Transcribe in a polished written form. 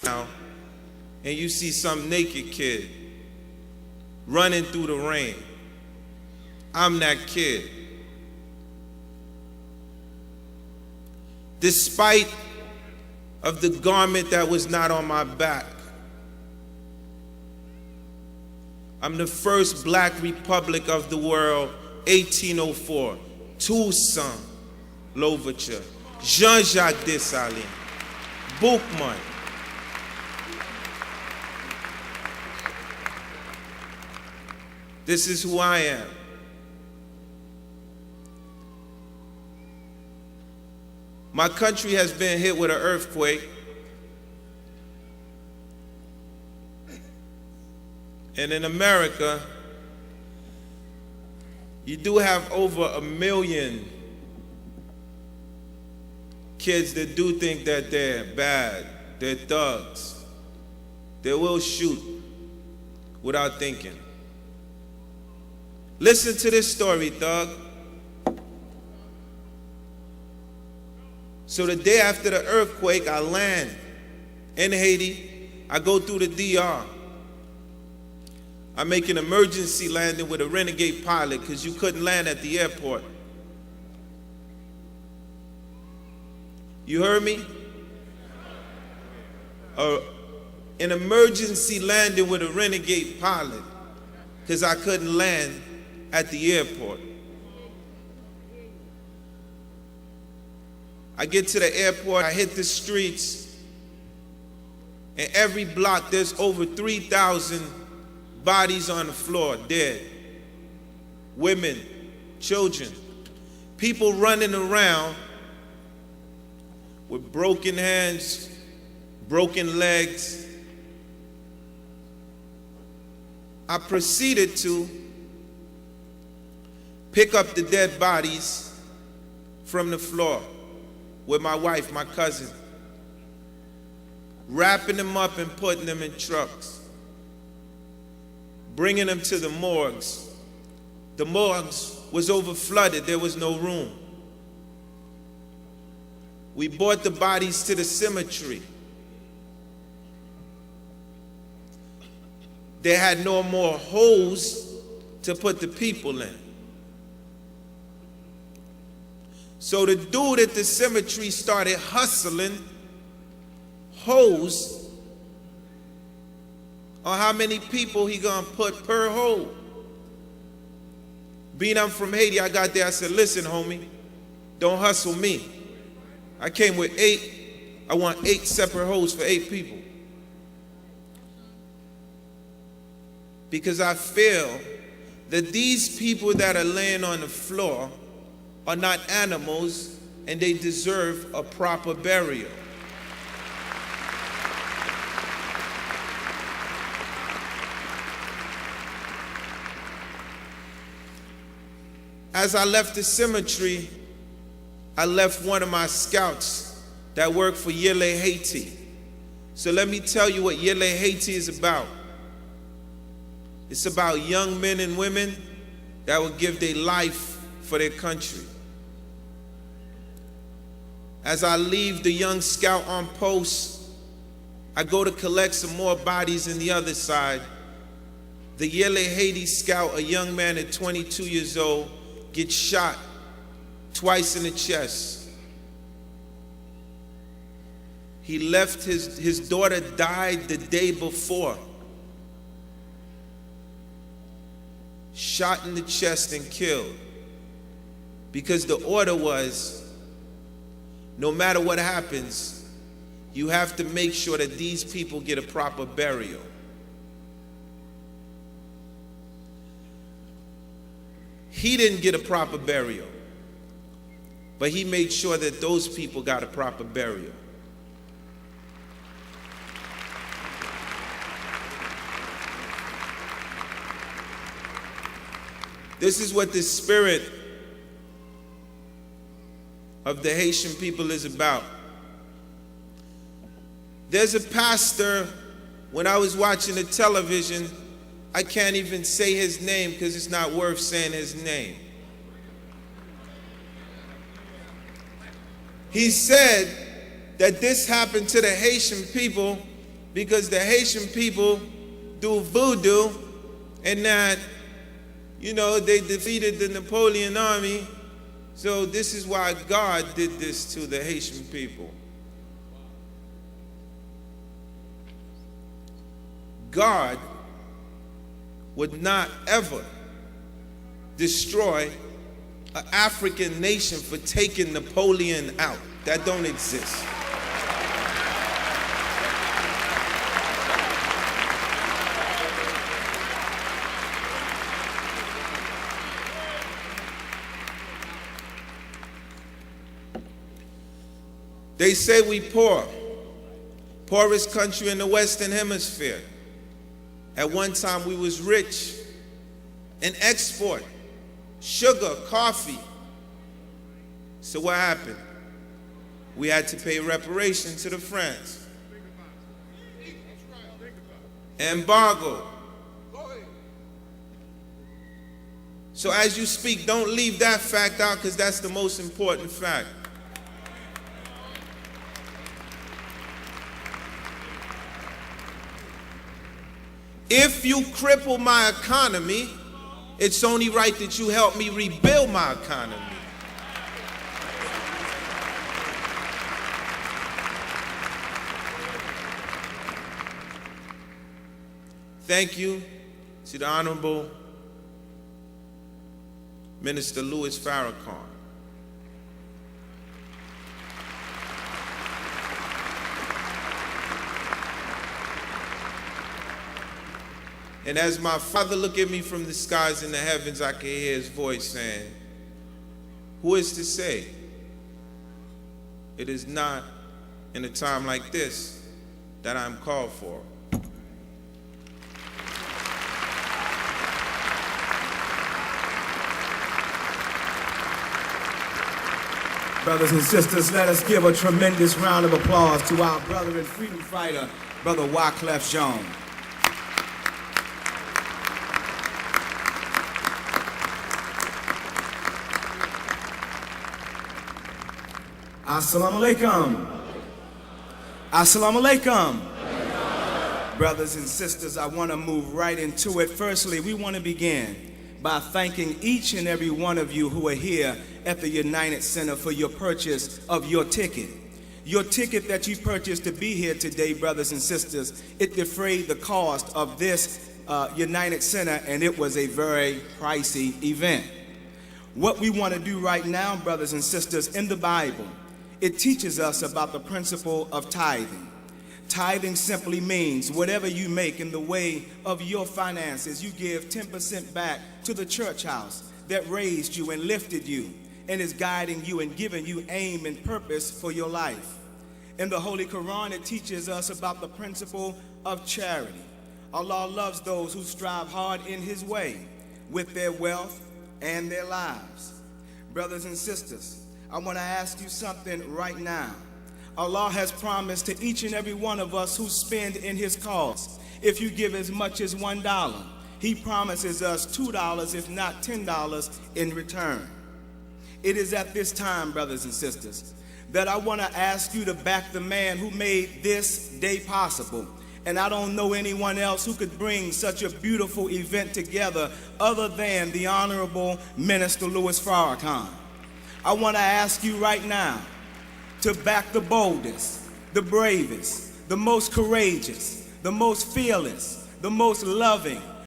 now and you see some naked kid running through the rain. I'm that kid. Despite of the garment that was not on my back, I'm the first black republic of the world, 1804, Toussaint Louverture, Jean-Jacques Dessalines, Boukman. This is who I am. My country has been hit with an earthquake. And in America, you do have over 1 million kids that do think that they're bad, they're thugs. They will shoot without thinking. Listen to this story, thug. So the day after the earthquake, I land in Haiti. I go through the DR. I make an emergency landing with a renegade pilot because you couldn't land at the airport. You heard me? An emergency landing with a renegade pilot because I couldn't land at the airport. I get to the airport, I hit the streets, and every block there's over 3,000 bodies on the floor, dead. Women, children, people running around with broken hands, broken legs. I proceeded to pick up the dead bodies from the floor with my wife, my cousin, wrapping them up and putting them in trucks, bringing them to the morgues. The morgues was over flooded, there was no room. We brought the bodies to the cemetery. They had no more holes to put the people in. So the dude at the cemetery started hustling holes on how many people he gonna put per hole. Being I'm from Haiti, I got there, I said, listen, homie, don't hustle me. I came with 8, I want 8 separate holes for 8 people. Because I feel that these people that are laying on the floor are not animals and they deserve a proper burial. As I left the cemetery, I left one of my scouts that worked for Yele Haiti. So let me tell you what Yele Haiti is about. It's about young men and women that will give their life for their country. As I leave the young scout on post, I go to collect some more bodies in the other side. The Yele Haiti scout, a young man at 22 years old, gets shot twice in the chest. He left, his daughter died the day before. Shot in the chest and killed. Because the order was, no matter what happens, you have to make sure that these people get a proper burial. He didn't get a proper burial, but he made sure that those people got a proper burial. This is what the spirit of the Haitian people is about. There's a pastor, when I was watching the television, I can't even say his name because it's not worth saying his name. He said that this happened to the Haitian people because the Haitian people do voodoo, and that, you know, they defeated the Napoleon army. So this is why God did this to the Haitian people. God would not ever destroy an African nation for taking Napoleon out. That don't exist. They say we poor, poorest country in the Western Hemisphere. At one time we was rich in export, sugar, coffee. So what happened? We had to pay reparation to the French. Embargo. So as you speak, don't leave that fact out, because that's the most important fact. If you cripple my economy, it's only right that you help me rebuild my economy. Thank you to the Honorable Minister Louis Farrakhan. And as my Father looked at me from the skies in the heavens, I could hear his voice saying, who is to say it is not in a time like this that I'm called for? Brothers and sisters, let us give a tremendous round of applause to our brother and freedom fighter, Brother Wyclef Jean. Assalamu alaikum. Assalamu alaikum. Brothers and sisters, I want to move right into it. Firstly, we want to begin by thanking each and every one of you who are here at the United Center for your purchase of your ticket. Your ticket that you purchased to be here today, brothers and sisters, it defrayed the cost of this United Center, and it was a very pricey event. What we want to do right now, brothers and sisters, in the Bible, it teaches us about the principle of tithing. Tithing simply means whatever you make in the way of your finances, you give 10% back to the church house that raised you and lifted you and is guiding you and giving you aim and purpose for your life. In the Holy Quran, it teaches us about the principle of charity. Allah loves those who strive hard in His way with their wealth and their lives. Brothers and sisters, I want to ask you something right now. Allah has promised to each and every one of us who spend in His cause. If you give as much as $1, He promises us $2, if not $10 in return. It is at this time, brothers and sisters, that I want to ask you to back the man who made this day possible. And I don't know anyone else who could bring such a beautiful event together other than the Honorable Minister Louis Farrakhan. I want to ask you right now to back the boldest, the bravest, the most courageous, the most fearless, the most loving,